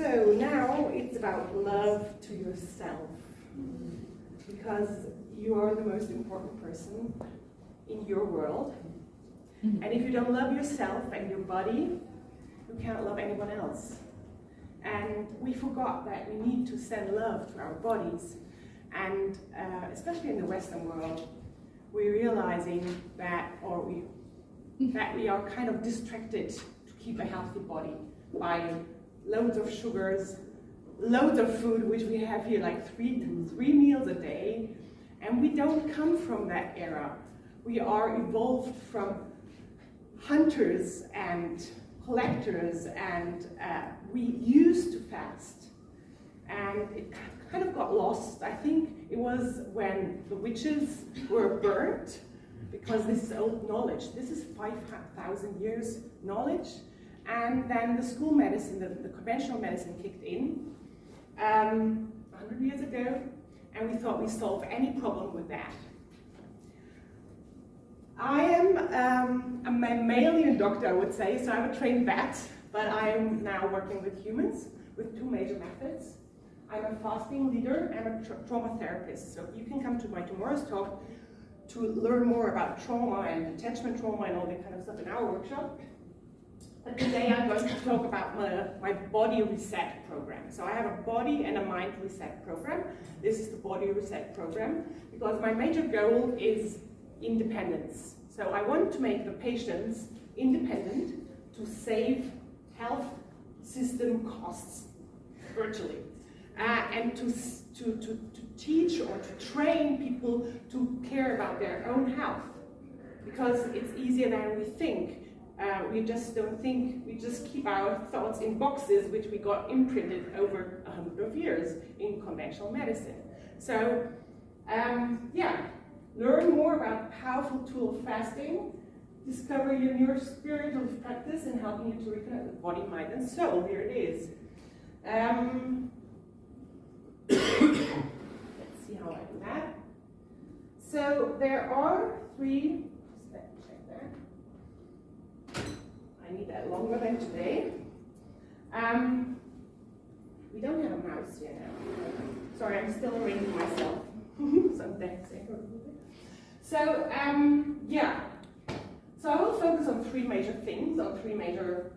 So now it's about love to yourself, because you are the most important person in your world. And if you don't love yourself and your body, you can't love anyone else. And we forgot that we need to send love to our bodies. And especially in the Western world, we're realizing that, that we are kind of distracted to keep a healthy body by loads of sugars, loads of food, which we have here like three meals a day. And we don't come from that era. We are evolved from hunters and collectors, and we used to fast. And it kind of got lost. I think it was when the witches were burnt, because this is old knowledge. This is 5,000 years knowledge. And then the school medicine, the conventional medicine kicked in 100 years ago, and we thought we solved any problem with that. I am a mammalian doctor, I would say, so I'm a trained vet, but I am now working with humans with two major methods. I'm a fasting leader and a trauma therapist, so you can come to my tomorrow's talk to learn more about trauma and attachment trauma and all that kind of stuff in our workshop. But today I'm going to talk about my body reset program. So I have a body and a mind reset program. This is the body reset program because my major goal is independence. So I want to make the patients independent to save health system costs virtually. And to teach or to train people to care about their own health, because it's easier than we think. We just don't think, we just keep our thoughts in boxes which we got imprinted over 100 years in conventional medicine. So yeah, learn more about the powerful tool of fasting, discover your spiritual practice and helping you to reconnect with body, mind and soul. Here it is. Let's see how I do that. So there are three, check there. I need that longer than today. We don't have a mouse here now. Sorry, I'm still arranging myself. Some dancing. So yeah. So I will focus on three major things, on three major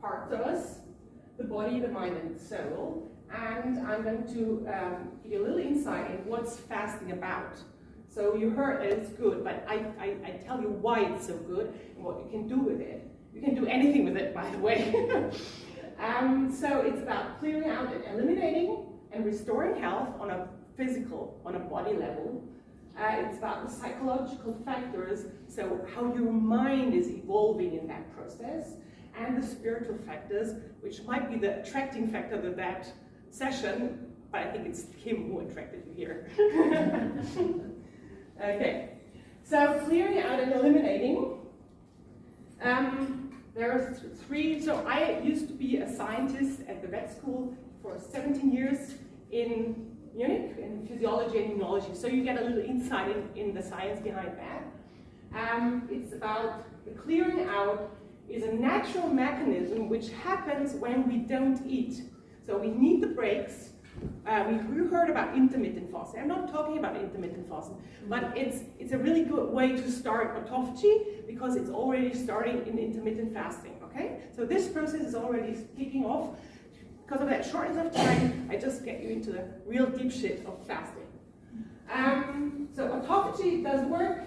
parts of us: the body, the mind, and the soul. And I'm going to give you a little insight in what's fasting about. So you heard that it's good, but I tell you why it's so good and what you can do with it. You can do anything with it, by the way. So it's about clearing out and eliminating and restoring health on a physical, on a body level. It's about the psychological factors, so how your mind is evolving in that process, and the spiritual factors, which might be the attracting factor to that session, but I think it's Kim who attracted you here. Okay, so clearing out and eliminating. There are three, so I used to be a scientist at the vet school for 17 years in Munich, in physiology and immunology, so you get a little insight in the science behind that. It's about the clearing out is a natural mechanism which happens when we don't eat. So we need the breaks. We heard about intermittent fasting. I'm not talking about intermittent fasting, but it's a really good way to start autophagy because it's already starting in intermittent fasting, okay? So this process is already kicking off. Because of that shortness of time, I just get you into the real deep shit of fasting. So autophagy does work.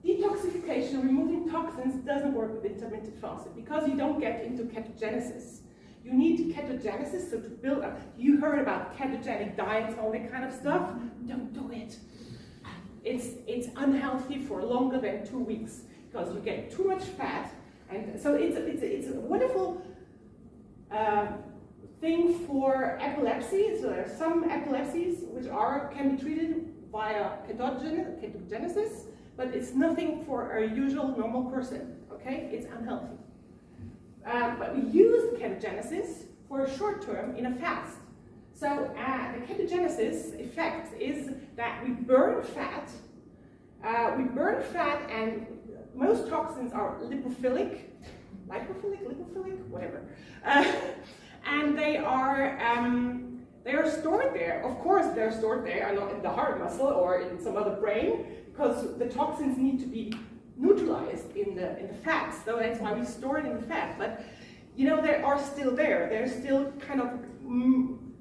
Detoxification, removing toxins, doesn't work with intermittent fasting because you don't get into ketogenesis. You need ketogenesis, so to build up. You heard about ketogenic diets, all that kind of stuff. Don't do it. It's unhealthy for longer than 2 weeks because you get too much fat, and so it's a wonderful thing for epilepsy. So there are some epilepsies which can be treated via ketogenesis, but it's nothing for a usual normal person. Okay, it's unhealthy. But we use ketogenesis for a short term in a fast. So the ketogenesis effect is that we burn fat. And most toxins are lipophilic, lipophilic, whatever. And they are stored there. Of course, they're stored there, and not in the heart muscle or in some other brain, because the toxins need to be neutralized in the fats. So that's why we store it in the fat. But you know, they are still there. They're still kind of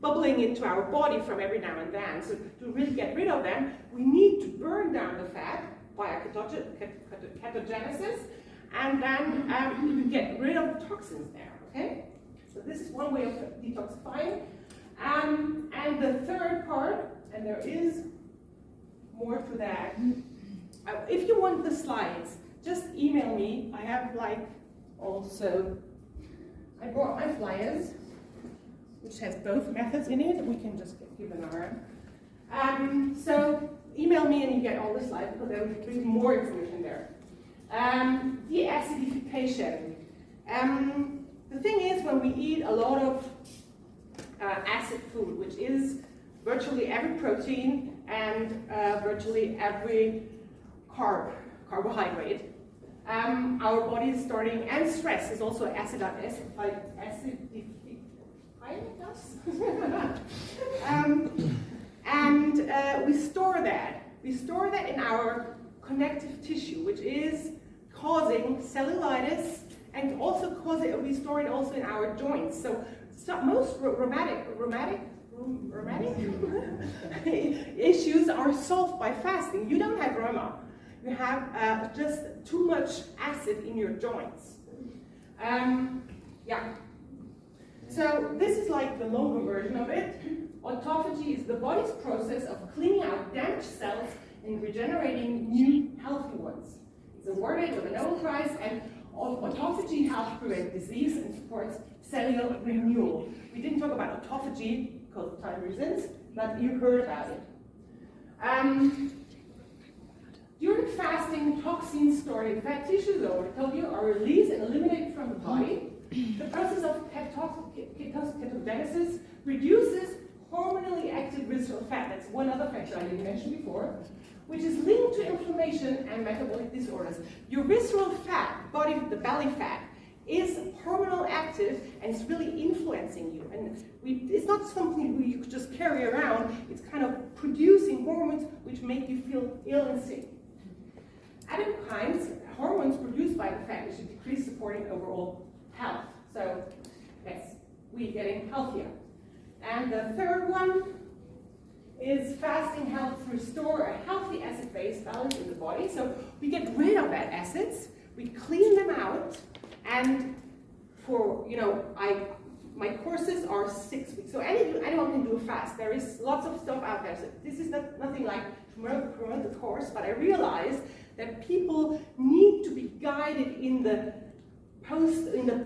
bubbling into our body from every now and then. So to really get rid of them, we need to burn down the fat via ketogenesis, and then you can get rid of the toxins there. Okay. So this is one way of detoxifying. And the third part, and there is more to that. If you want the slides, just email me. I have I brought my flyers, which has both methods in it. We can just give them around. So email me and you get all the slides, because there will be more information there. Deacidification. The thing is, when we eat a lot of acid food, which is virtually every protein and virtually every carbohydrate, our body is starting, and stress is also acidifying us. And we store that. We store that in our connective tissue, which is causing cellulitis, and also we store it also in our joints. So most rheumatic issues are solved by fasting. You don't have rheuma. You have just too much acid in your joints. Yeah. So this is like the longer version of it. Autophagy is the body's process of cleaning out damaged cells and regenerating new healthy ones. It's awarded with a Nobel Prize, and autophagy helps prevent disease and supports cellular renewal. We didn't talk about autophagy because of time reasons, but you heard about it. During fasting, toxins stored in fat tissues, I told you, are released and eliminated from the body. The process of ketogenesis reduces hormonally active visceral fat. That's one other factor I didn't mention before, which is linked to inflammation and metabolic disorders. Your visceral fat, the belly fat, is hormonal active, and it's really influencing you. And it's not something you could just carry around. It's kind of producing hormones which make you feel ill and sick. Adipokines, hormones produced by the fat, which decrease supporting overall health. So yes, we're getting healthier. And the third one is fasting helps restore a healthy acid-base balance in the body. So we get rid of bad acids, we clean them out, and for, my courses are 6 weeks. So anyone can do a fast. There is lots of stuff out there. So this is nothing like to promote the course, but I realized that people need to be guided in the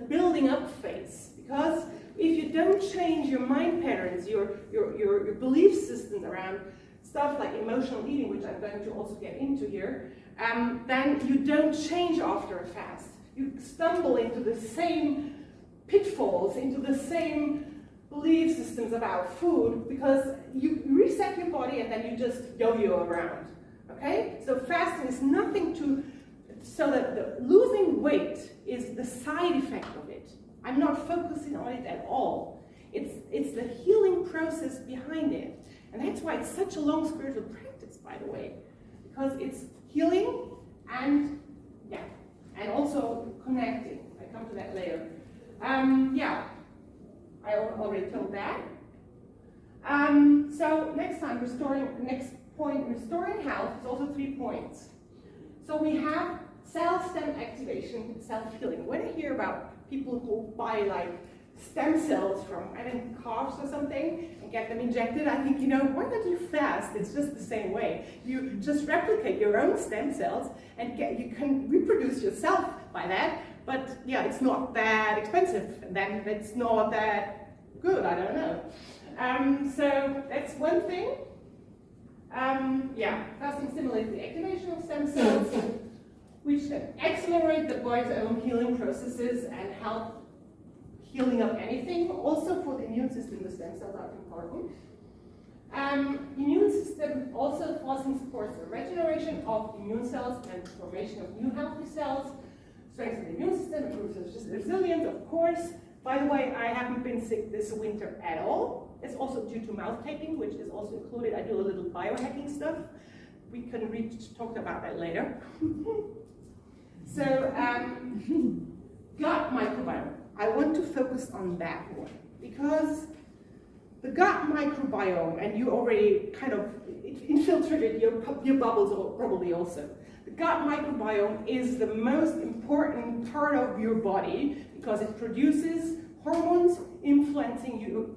building up phase, because if you don't change your mind patterns, your belief systems around stuff like emotional eating, which I'm going to also get into here, then you don't change after a fast. You stumble into the same pitfalls, into the same belief systems about food, because you reset your body and then you just yo-yo around. Okay? So fasting is nothing so that the losing weight is the side effect of it. I'm not focusing on it at all. It's the healing process behind it. And that's why it's such a long spiritual practice, by the way. Because it's healing and also connecting. I come to that later. I already told that. So next point, restoring health is also 3 points. So we have cell stem activation, self-healing. When I hear about people who buy like stem cells from calves or something and get them injected, I think, why don't you fast? It's just the same way. You just replicate your own stem cells and you can reproduce yourself by that, but yeah, it's not that expensive, and then it's not that good, I don't know. So that's one thing. Fasting stimulates the activation of stem cells, which can accelerate the body's own healing processes and help healing up anything. Also for the immune system, the stem cells are important. Immune system also fasting supports the regeneration of immune cells and formation of new healthy cells. strengthens the immune system, improves resilience, of course. By the way, I haven't been sick this winter at all. It's also due to mouth taping, which is also included. I do a little biohacking stuff. We can talk about that later. So, gut microbiome. I want to focus on that one because the gut microbiome, and you already kind of infiltrated your bubbles probably also. The gut microbiome is the most important part of your body because it produces hormones influencing you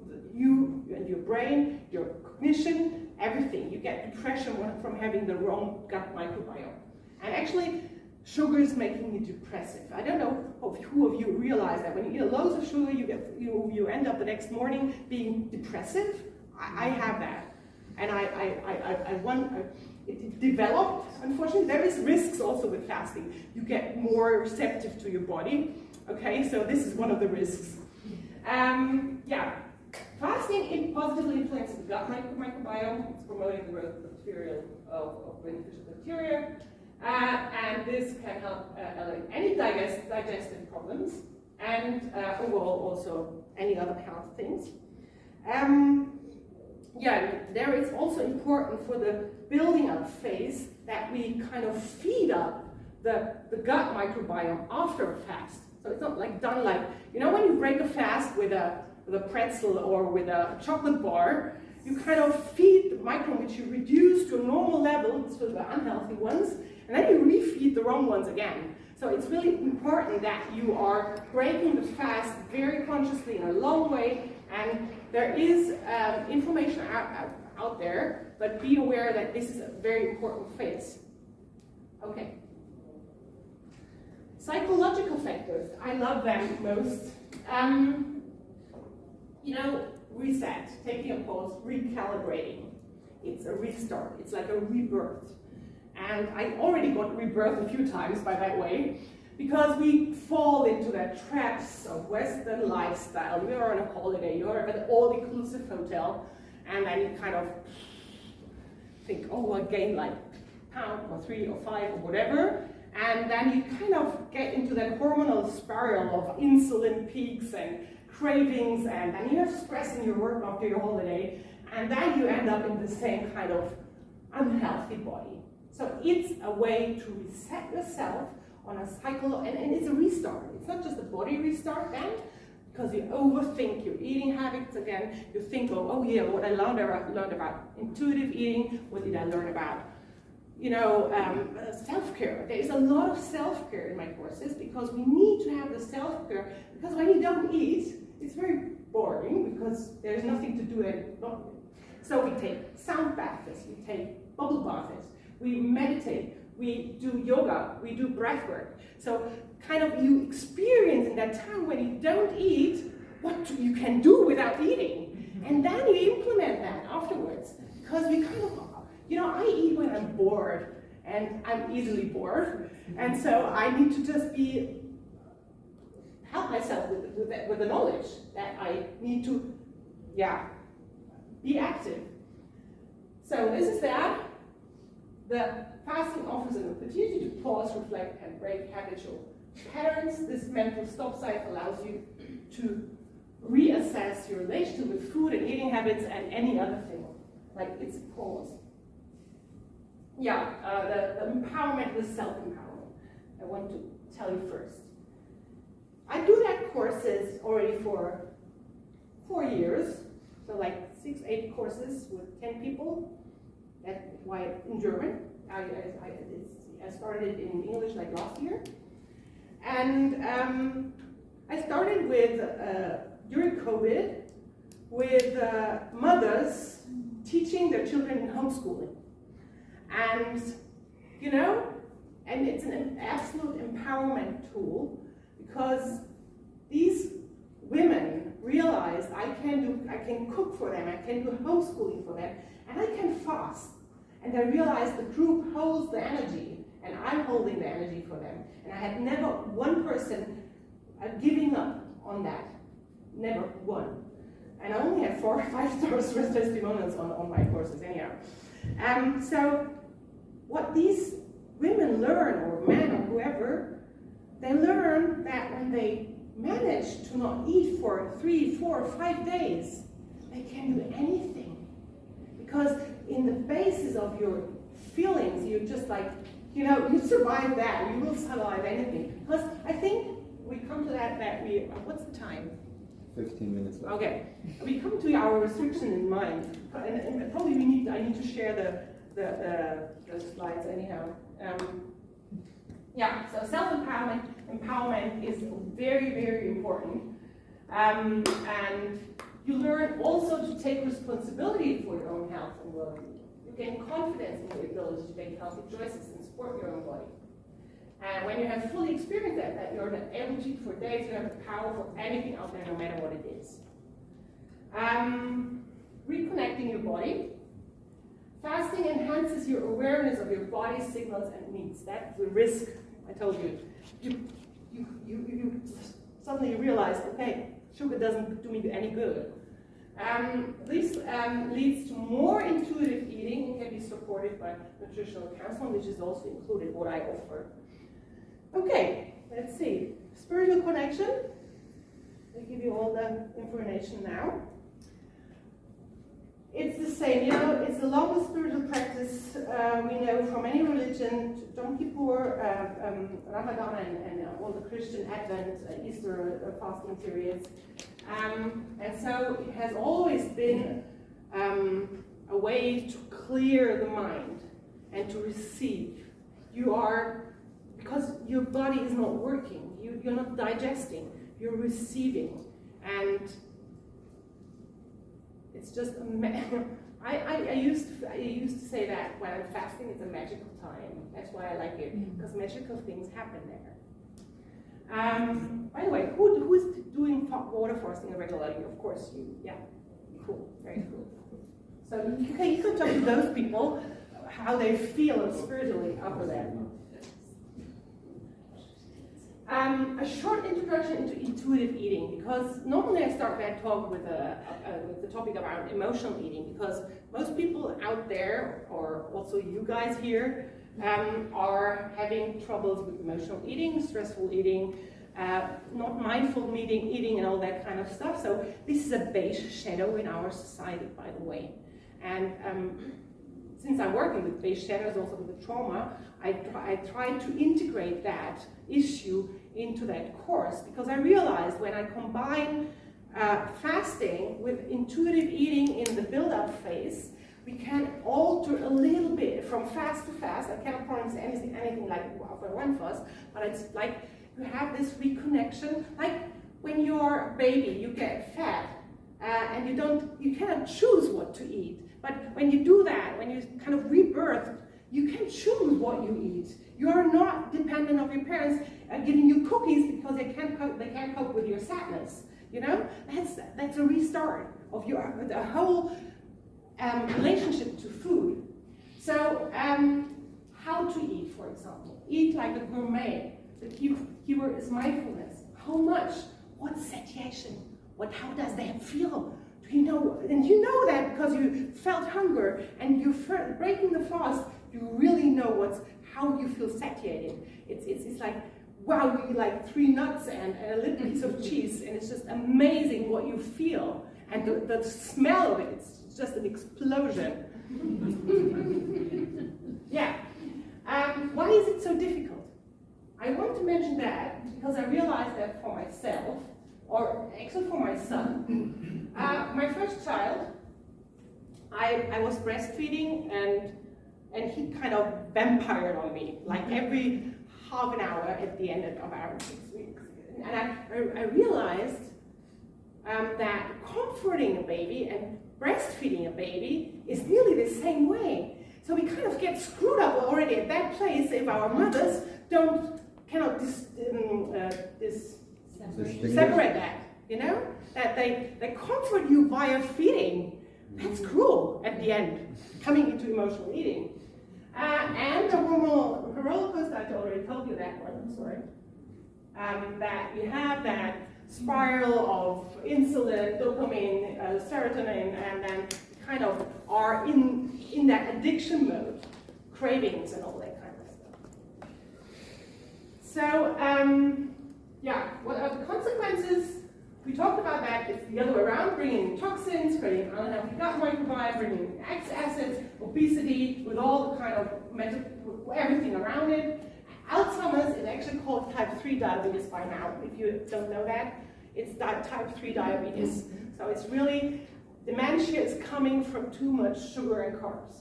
and your brain, your cognition, everything. You get depression from having the wrong gut microbiome. And actually, sugar is making you depressive. I don't know who of you realize that when you eat loads of sugar, you end up the next morning being depressive. I have that, and it developed. Unfortunately, there is risks also with fasting. You get more receptive to your body. Okay, so this is one of the risks. Yeah, fasting it positively influences the gut microbiome. It's promoting the growth of beneficial bacteria. And this can help any digestive problems and overall also any other health things. Yeah, there is also important for the building up phase that we kind of feed up the gut microbiome after a fast. So it's not like done like, you know, when you break a fast with a pretzel or with a chocolate bar, you kind of feed the microbiome, which you reduce to a normal level, so the unhealthy ones, and then you refeed the wrong ones again. So it's really important that you are breaking the fast very consciously in a long way, and there is information out there, but be aware that this is a very important phase. Okay. Psychological factors, I love them most. You know, reset, taking a pause, recalibrating. It's a restart, it's like a rebirth. And I already got rebirthed a few times by that way, because we fall into the traps of Western lifestyle. You're on a holiday, you're at an all-inclusive hotel, and then you kind of think, oh, I gained like a pound or 3 or 5 or whatever, and then you kind of get into that hormonal spiral of insulin peaks and cravings, and then you have stress in your work after your holiday, and then you end up in the same kind of unhealthy body. So it's a way to reset yourself on a cycle, and it's a restart. It's not just a body restart then, because you overthink your eating habits again. You think, oh yeah, what I learned about intuitive eating, what did I learn about, you know, self-care. There is a lot of self-care in my courses because we need to have the self-care, because when you don't eat, it's very boring because there's nothing to do there. So we take sound baths, we take bubble baths, we meditate, we do yoga, we do breath work. So kind of you experience in that time when you don't eat what you can do without eating. And then you implement that afterwards. Because we kind of, you know, I eat when I'm bored, and I'm easily bored. And so I need to just help myself with the knowledge that I need to, be active. So this is that. The fasting offers an opportunity to pause, reflect, and break habitual patterns. This mental stop sign allows you to reassess your relationship with food and eating habits and any other thing. Like, it's a pause. The empowerment, the self-empowerment. I want to tell you first. I do that courses already for 4 years, so like 6-8 courses with 10 people. That's why in German. I started in English like last year, and I started with during COVID with mothers teaching their children in homeschooling, and you know, and it's an absolute empowerment tool because these women realized I can cook for them, I can do homeschooling for them, and I can fast. And I realized the group holds the energy, and I'm holding the energy for them. And I had never one person giving up on that. Never one. And I only had 4 or 5 stars with testimonials on my courses anyhow. So what these women learn, or men or whoever, they learn that when they manage to not eat for 3, 4, 5 days, they can do anything. Because in the basis of your feelings, you're just like, you know, you survive that, you will survive anything. Because I think we come to that what's the time? 15 minutes left. Okay, we come to our restriction in mind, and probably I need to share the slides anyhow. Yeah, so empowerment is very, very important. And you learn also to take responsibility for your own health and well-being. You gain confidence in your ability to make healthy choices and support your own body. And when you have fully experienced that you're able to eat for days, you have the power for anything out there, no matter what it is. Reconnecting your body. Fasting enhances your awareness of your body's signals and needs. That's the risk I told you. You suddenly realize, okay, sugar doesn't do me any good. This leads to more intuitive eating and can be supported by nutritional counseling, which is also included what I offer. Okay, let's see. Spiritual connection. I'll give you all the information now. It's the same, you know, it's the longest spiritual practice we know from any religion, Yom Kippur, Ramadan, and all the Christian Advent, Easter fasting periods. And so it has always been a way to clear the mind and to receive. Because your body is not working, you're not digesting, you're receiving. And it's just I used to say that when I'm fasting, it's a magical time. That's why I like it, because magical things happen there. By the way, who is doing water fasting regularly? Of course you. Yeah, cool, very cool. So you could talk to those people how they feel spiritually after that. A short introduction into intuitive eating, because normally I start that talk with the topic about emotional eating, because most people out there, or also you guys here, are having troubles with emotional eating, stressful eating, not mindful eating and all that kind of stuff. So this is a beige shadow in our society, by the way. And since I'm working with beige shadows, also with the trauma, I try to integrate that issue into that course, because I realized when I combine fasting with intuitive eating in the build-up phase, we can alter a little bit from fast to fast. I cannot promise anything like after one fast, but it's like you have this reconnection. Like when you're a baby, you get fat, and you cannot choose what to eat. But when you do that, when you kind of rebirth, you can choose what you eat. You are not dependent on your parents giving you cookies because they can't cope with your sadness. You know, that's a restart of the whole relationship to food. So how to eat, for example, eat like a gourmet. The keyword is mindfulness. How much? What satiation? How does that feel? You know, and you know that because you felt hunger and you're breaking the fast. You really know how you feel satiated. It's like, wow, you eat like 3 nuts and a little piece of cheese, and it's just amazing what you feel. And the smell of it's just an explosion. Yeah. Why is it so difficult? I want to mention that because I realized that for myself, or actually for my son, my first child, I was breastfeeding and he kind of vampired on me, like every half an hour at the end of our 6 weeks. And I realized that comforting a baby and breastfeeding a baby is nearly the same way. So we kind of get screwed up already at that place if our mothers cannot separate that, you know? That they comfort you via feeding. That's cruel at the end, coming into emotional eating. And the hormonal roller coaster, I already told you that one, I'm sorry. That you have that spiral of insulin, dopamine, serotonin, and then kind of are in that addiction mode, cravings and all that kind of stuff. So, yeah, what are the consequences? We talked about that. It's the other way around, bringing in toxins, creating unhealthy gut microbiome, bringing in acids, obesity, with all the kind of everything around it. Alzheimer's is actually called type 3 diabetes by now. If you don't know that, it's type 3 diabetes. So it's really, dementia is coming from too much sugar and carbs.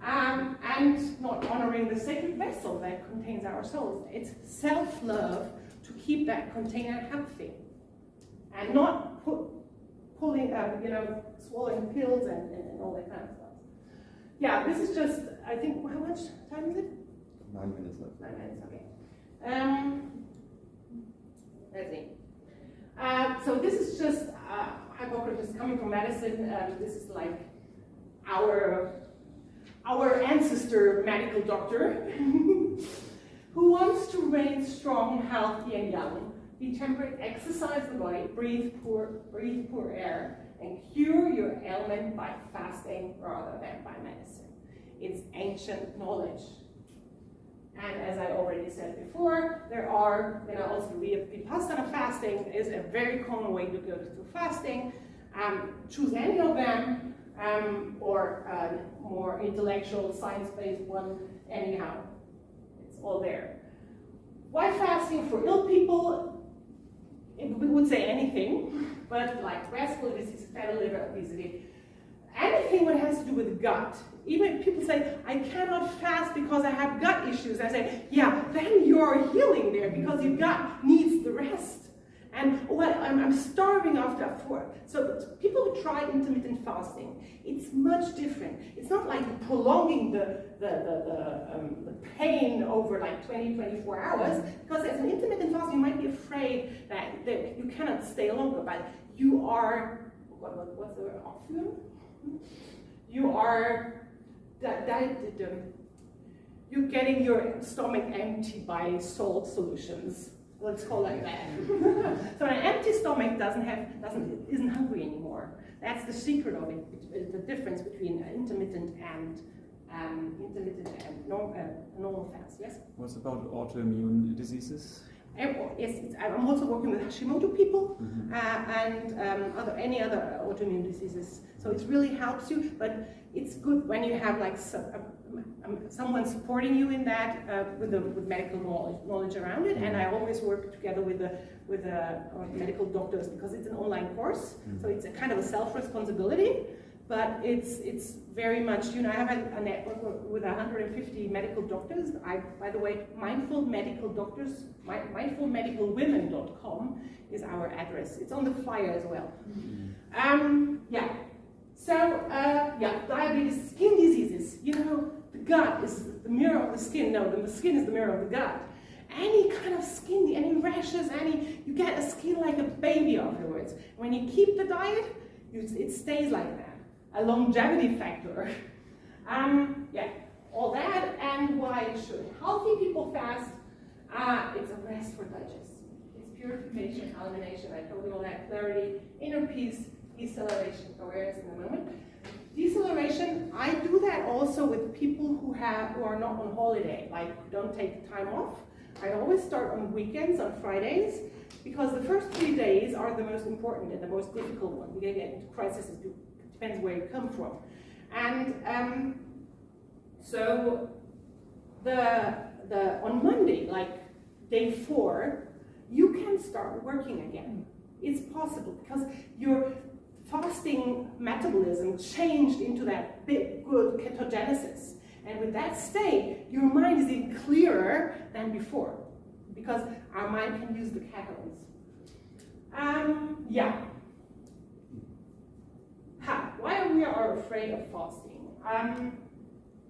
And not honoring the sacred vessel that contains our souls. It's self-love to keep that container healthy. And not pulling, swallowing pills and all that kind of stuff. Yeah, this is just, I think, how much time is it? 9 minutes left. 9 minutes, okay. Let's see. So this is just Hippocrates coming from medicine. This is like our ancestor medical doctor who wants to remain strong, healthy, and young. Be temperate, exercise the body, breathe poor air, and cure your ailment by fasting rather than by medicine. It's ancient knowledge. And as I already said before, there are, also Vipassana fasting is a very common way to go through fasting. Choose any of them, or more intellectual, science-based one, anyhow. It's all there. Why fasting for ill people? We would say anything, but like vascular disease, fatty liver, obesity, anything that has to do with gut. Even people say, I cannot fast because I have gut issues. I say, yeah, then you're healing there because your gut needs the rest. And well, I'm starving after 4. So people who try intermittent fasting, it's much different. It's not like prolonging the pain over like 24 hours, because as an intermittent fast, you might be afraid that you cannot stay longer, but you are, what's the word, you are, you're getting your stomach empty by salt solutions. Let's call it that. So an empty stomach isn't hungry anymore. That's the secret of it. The difference between intermittent and normal fast. Yes. What's about autoimmune diseases? Yes, I'm also working with Hashimoto people and any other autoimmune diseases. So it really helps you, but it's good when you have like someone supporting you in that with medical knowledge around it. And I always work together with medical doctors because it's an online course, so it's a kind of a self-responsibility. But it's very much, I have a network with 150 medical doctors. By the way, mindful medical doctors, mindfulmedicalwomen.com is our address. It's on the flyer as well. Yeah. So, diabetes, skin diseases. The gut is the mirror of the skin. No, the skin is the mirror of the gut. Any kind of skin, any rashes, you get a skin like a baby afterwards. When you keep the diet, it stays like that. A longevity factor. Yeah, all that, and why should healthy people fast? It's a rest for digestion. It's purification, elimination, I told you all that, clarity, inner peace, deceleration, awareness in the moment. Deceleration, I do that also with people who are not on holiday, like who don't take time off. I always start on weekends, on Fridays, because the first 3 days are the most important and the most difficult one. You get into crises, it depends where you come from. And so on Monday, like day 4, you can start working again. It's possible because your fasting metabolism changed into that big, good ketogenesis. And with that state, your mind is even clearer than before because our mind can use the ketones. Yeah. Why are we afraid of fasting?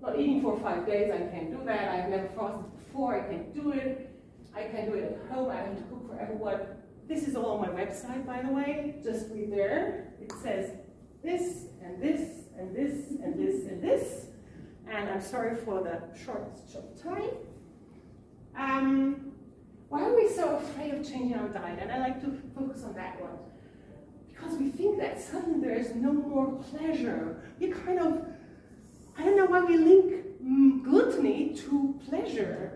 Not eating for 5 days, I can't do that. I've never fasted before, I can't do it. I can do it at home, I have to cook for everyone. This is all on my website, by the way. Just read there. It says this, and this, and this, and this, and this. And I'm sorry for the short time. Why are we so afraid of changing our diet? And I like to focus on that one. Because we think that suddenly there is no more pleasure. We kind of, I don't know why we link gluttony to pleasure.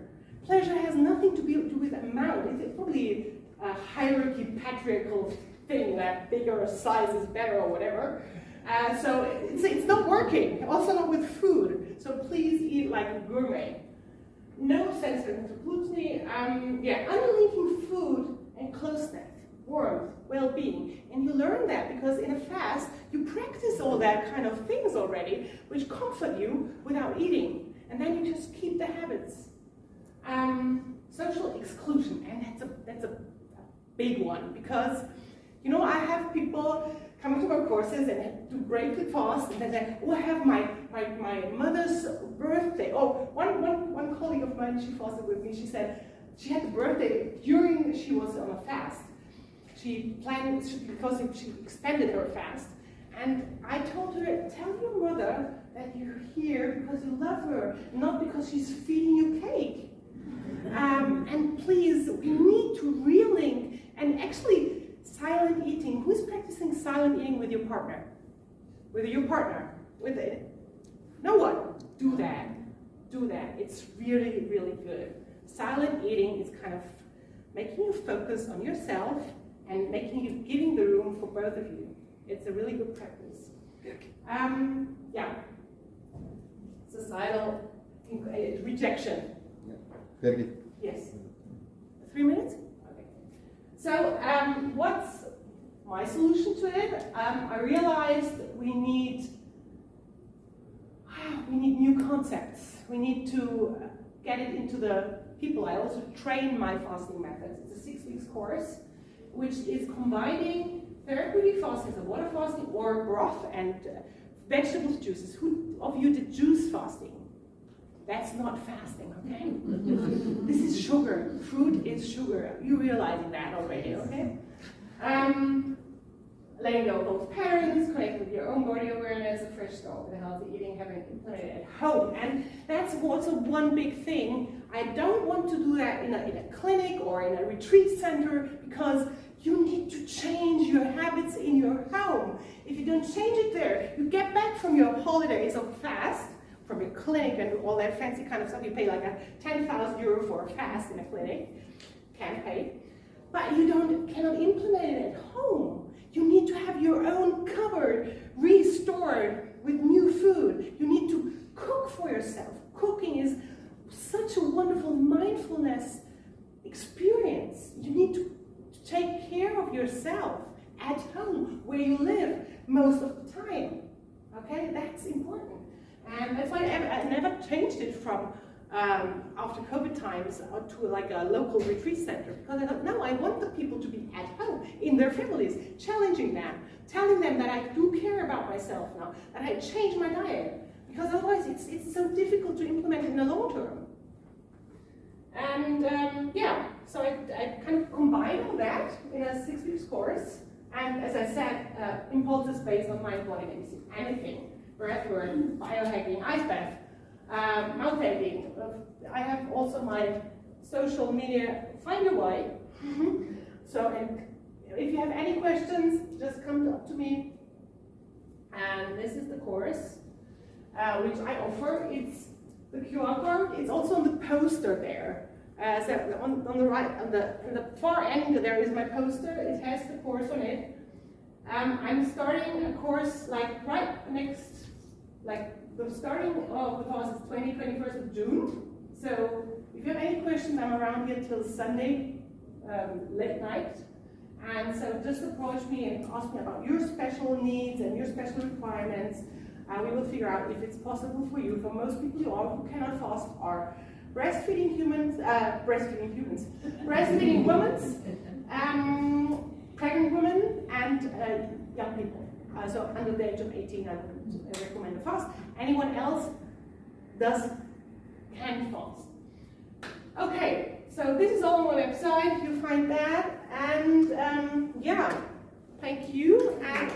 pleasure has nothing to do with amount. It's probably a hierarchy, patriarchal thing that bigger size is better or whatever. So it's not working, also not with food. So please eat like a gourmet. No sensory gluttony. Unlinking food and closeness, warmth, well-being. And you learn that because in a fast, you practice all that kind of things already, which comfort you without eating. And then you just keep the habits. Social exclusion, and that's a big one, because you know, I have people coming to my courses and to break the fast, and then say, oh, I have my mother's birthday. Oh, one colleague of mine, she fasted with me, she said she had the birthday during she was on a fast. She planned, because she expanded her fast. And I told her, tell your mother that you're here because you love her, not because she's feeding you cake. And please, we need to relink, and actually silent eating. Who's practicing silent eating with your partner? With your partner? With it? No one. Do that. Do that. It's really, really good. Silent eating is kind of making you focus on yourself and giving the room for both of you. It's a really good practice. Societal rejection. Very good. Yes. 3 minutes? Okay. So what's my solution to it? I realized we need new concepts. We need to get it into the people. I also train my fasting methods. It's a 6 weeks course, which is combining therapeutic fasting, so water fasting or broth and vegetable juices. Who of you did juice fasting? That's not fasting, okay? This is sugar. Fruit is sugar. You're realizing that already, okay? Letting go of both parents, connect with your own body awareness, a fresh start with healthy eating, having it implemented at home. And that's also one big thing. I don't want to do that in a clinic or in a retreat center, because you need to change your habits in your home. If you don't change it there, you get back from your holidays of fast, from your clinic and all that fancy kind of stuff. You pay like €10,000 for a fast in a clinic. Can't pay. But you cannot implement it at home. You need to have your own cupboard restored with new food. You need to cook for yourself. Cooking is such a wonderful mindfulness experience. You need to take care of yourself at home, where you live most of the time. Okay, that's important. And that's why I never changed it from after COVID times to like a local retreat center, because I thought, no, I want the people to be at home in their families, challenging them, telling them that I do care about myself now, that I changed my diet, because otherwise it's so difficult to implement in the long term. And so I kind of combined all that in a 6 weeks course, and as I said, impulses based on mind, body, medicine, anything. Breathwork, biohacking, ice bath, mouth tapping. I have also my social media, find your why. So, and if you have any questions, just come up to me. And this is the course, which I offer. It's the QR code. It's also on the poster there. So on the right, on the far end, there is my poster. It has the course on it. I'm starting a course like the starting of the course is 21st of June. So if you have any questions, I'm around here till Sunday, late night. And so just approach me and ask me about your special needs and your special requirements. We will figure out if it's possible for you. For most people who cannot fast are breastfeeding women, pregnant women, and young people. So under the age of 18, I would recommend a fast. Anyone else can fast. Okay, so this is all on my website. You find that, and thank you. And